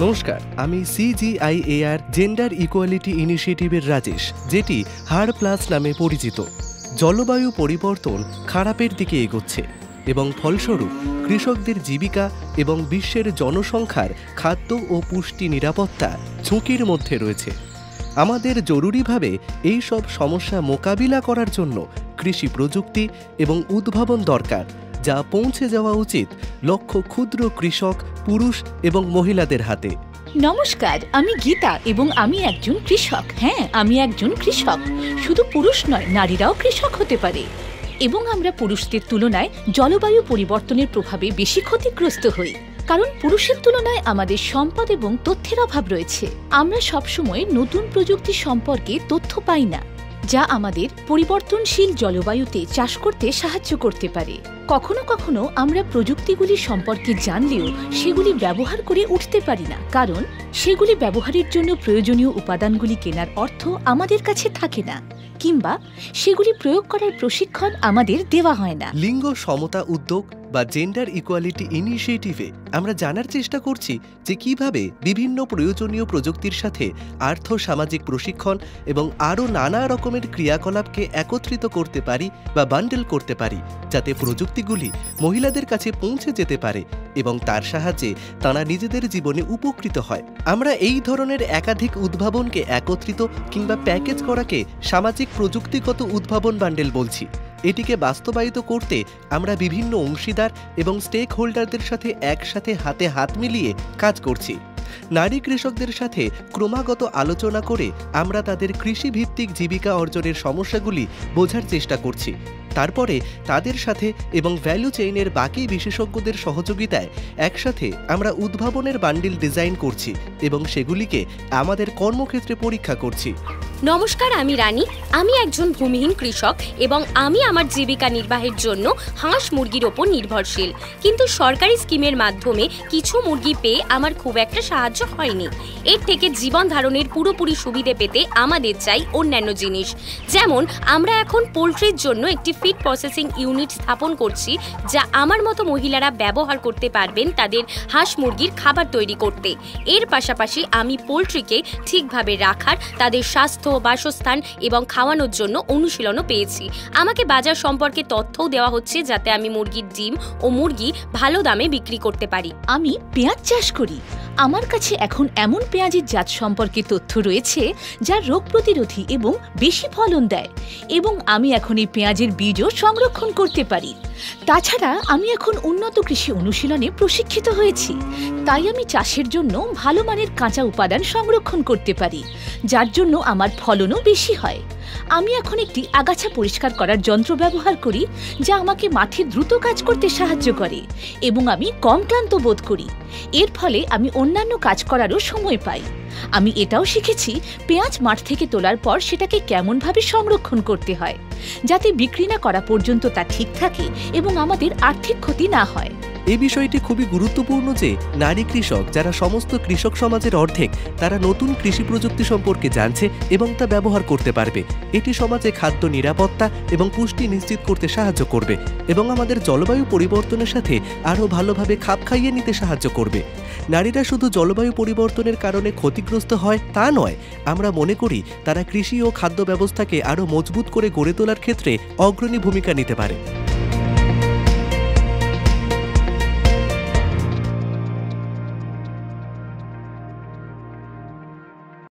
নমস্কার, আমি CGIAR gender equality ইনিশিয়েটিভের Rajesh, যেটি হাড় প্লাস নামে পরিচিত। জলবায়ু পরিবর্তন খারাপের দিকে এগোচ্ছে এবং ফলস্বরূপ কৃষকদের জীবিকা এবং বিশ্বের জনসংখ্যার খাদ্য ও পুষ্টি নিরাপত্তা ঝুঁকির মধ্যে রয়েছে। আমাদের জরুরিভাবে এই সব সমস্যা মোকাবিলা করার জন্য কৃষি প্রযুক্তি এবং উদ্ভাবন দরকার, যা পৌঁছে যাওয়া উচিত লক্ষ ক্ষুদ্র কৃষক, পুরুষ এবং মহিলাদের হাতে। নমস্কার, আমি গীতা এবং আমি একজন কৃষক। হ্যাঁ, আমি একজন কৃষক। শুধু পুরুষ নয়, নারীরাও কৃষক হতে পারে। এবং আমরা পুরুষদের তুলনায় জলবায়ু পরিবর্তনের প্রভাবে বেশি ক্ষতিগ্রস্ত হই, কারণ পুরুষের তুলনায় আমাদের সম্পদ এবং তথ্যের অভাব রয়েছে। আমরা সবসময় নতুন প্রযুক্তি সম্পর্কে তথ্য পাই না, যা আমাদের পরিবর্তনশীল জলবায়ুতে চাষ করতে সাহায্য করতে পারে। কখনো কখনো আমরা প্রযুক্তিগুলি সম্পর্কে জানলেও সেগুলি ব্যবহার করে উঠতে পারি না, কারণ সেগুলি ব্যবহারের জন্য প্রয়োজনীয় উপাদানগুলি কেনার অর্থ আমাদের কাছে থাকে না, কিংবা সেগুলি প্রয়োগ করার প্রশিক্ষণ আমাদের দেওয়া হয় না। লিঙ্গ সমতা উদ্যোগ বা জেন্ডার ইকুয়ালিটি ইনিশিয়েটিভে আমরা জানার চেষ্টা করছি যে কিভাবে বিভিন্ন প্রয়োজনীয় প্রযুক্তির সাথে আর্থ সামাজিক প্রশিক্ষণ এবং আরও নানা রকমের ক্রিয়াকলাপকে একত্রিত করতে পারি বা বান্ডেল করতে পারি, যাতে প্রযুক্তিগুলি মহিলাদের কাছে পৌঁছে যেতে পারে এবং তার সাহায্যে তারা নিজেদের জীবনে উপকৃত হয়। আমরা এই ধরনের একাধিক উদ্ভাবনকে একত্রিত কিংবা প্যাকেজ করাকে সামাজিক প্রযুক্তিগত উদ্ভাবন বান্ডেল বলছি। এটিকে বাস্তবায়িত করতে আমরা বিভিন্ন অংশীদার এবং স্টেক হোল্ডারদের সাথে একসাথে হাতে হাত মিলিয়ে কাজ করছি। নারী কৃষকদের সাথে ক্রমাগত আলোচনা করে আমরা তাদের কৃষিভিত্তিক জীবিকা অর্জনের সমস্যাগুলি বোঝার চেষ্টা করছি। তারপরে তাদের সাথে এবং ভ্যালু চেইনের বাকি বিশেষজ্ঞদের সহযোগিতায় একসাথে আমরা উদ্ভাবনের বান্ডিল ডিজাইন করছি এবং সেগুলিকে আমাদের কর্মক্ষেত্রে পরীক্ষা করছি। নমস্কার, আমি রানী। আমি একজন ভূমিহীন কৃষক এবং আমি আমার জীবিকা নির্বাহের জন্য হাঁস মুরগির ওপর নির্ভরশীল। কিন্তু সরকারি স্কিমের মাধ্যমে কিছু মুরগি পেয়ে আমার খুব একটা সাহায্য হয়নি। এর থেকে জীবন ধারণের পুরোপুরি সুবিধে পেতে আমাদের চাই অন্যান্য জিনিস। যেমন আমরা এখন পোলট্রির জন্য একটি ফিড প্রসেসিং ইউনিট স্থাপন করছি, যা আমার মতো মহিলারা ব্যবহার করতে পারবেন তাদের হাঁস মুরগির খাবার তৈরি করতে। এর পাশাপাশি আমি পোলট্রিকে ঠিকভাবে রাখার, তাদের স্বাস্থ্য, বাসস্থান এবং খাওয়ানোর জন্য অনুশীলনও পেয়েছি। আমাকে বাজার সম্পর্কে তথ্যও দেওয়া হচ্ছে, যাতে আমি মুরগির ডিম ও মুরগি ভালো দামে বিক্রি করতে পারি। আমি পেঁয়াজ চাষ করি। আমার কাছে এখন এমন পেঁয়াজের জাত সম্পর্কে তথ্য রয়েছে যা রোগ প্রতিরোধী এবং বেশি ফলন দেয়, এবং আমি এখন এই পেঁয়াজের বীজও সংরক্ষণ করতে পারি। তাছাড়া আমি এখন উন্নত কৃষি অনুশীলনে প্রশিক্ষিত হয়েছি, তাই আমি চাষের জন্য ভালো মানের কাঁচা উপাদান সংরক্ষণ করতে পারি, যার জন্য আমার ফলনও বেশি হয়। আমি এখন একটি আগাছা পরিষ্কার করার যন্ত্র ব্যবহার করি, যা আমাকে মাঠে দ্রুত কাজ করতে সাহায্য করে এবং আমি কম ক্লান্ত বোধ করি। এর ফলে আমি অন্যান্য কাজ করারও সময় পাই। আমি এটাও শিখেছি পেঁয়াজ মাঠ থেকে তোলার পর সেটাকে কেমনভাবে সংরক্ষণ করতে হয়, যাতে বিক্রি না করা পর্যন্ত তা ঠিক থাকে এবং আমাদের আর্থিক ক্ষতি না হয়। এই বিষয়টি খুবই গুরুত্বপূর্ণ যে নারী কৃষক, যারা সমস্ত কৃষক সমাজের অর্ধেক, তারা নতুন কৃষি প্রযুক্তি সম্পর্কে জানছে এবং তা ব্যবহার করতে পারবে। এটি সমাজে খাদ্য নিরাপত্তা এবং পুষ্টি নিশ্চিত করতে সাহায্য করবে এবং আমাদের জলবায়ু পরিবর্তনের সাথে আরও ভালোভাবে খাপ খাইয়ে নিতে সাহায্য করবে। নারীরা শুধু জলবায়ু পরিবর্তনের কারণে ক্ষতিগ্রস্ত হয় তা নয়, আমরা মনে করি তারা কৃষি ও খাদ্য ব্যবস্থাকে আরও মজবুত করে গড়ে তোলার ক্ষেত্রে অগ্রণী ভূমিকা নিতে পারে।